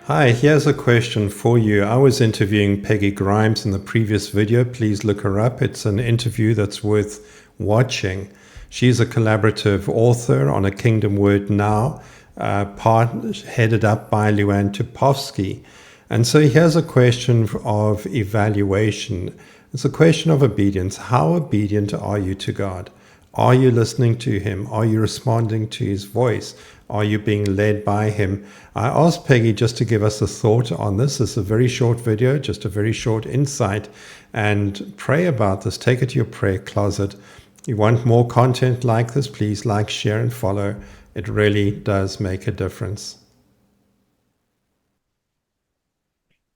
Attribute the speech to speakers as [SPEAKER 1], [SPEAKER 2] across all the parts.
[SPEAKER 1] Hi, here's a question for you. I was interviewing Peggy Grimes in the previous video. Please look her up. It's an interview that's worth watching. She's a collaborative author on a Kingdom Word Now, part headed up by Luann Tupovsky. And so here's a question of evaluation. It's a question of obedience. How obedient are you to God? Are you listening to him? Are you responding to his voice? Are you being led by him? I asked Peggy just to give us a thought on this. It's a very short video, just a very short insight, and pray about this. Take it to your prayer closet. If you want more content like this, please like, share, and follow. It really does make a difference.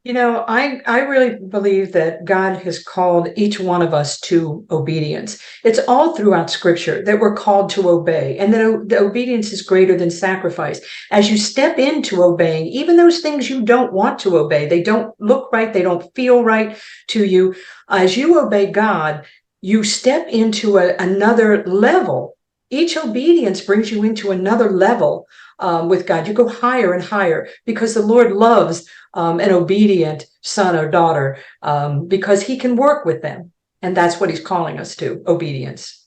[SPEAKER 2] I really believe that God has called each one of us to obedience. It's all throughout Scripture that we're called to obey, and that the obedience is greater than sacrifice. As you step into obeying, even those things you don't want to obey, they don't look right, they don't feel right to you. As you obey God, you step into another level. Each obedience brings you into another level with God. You go higher and higher because the Lord loves an obedient son or daughter because he can work with them. And that's what he's calling us to, obedience.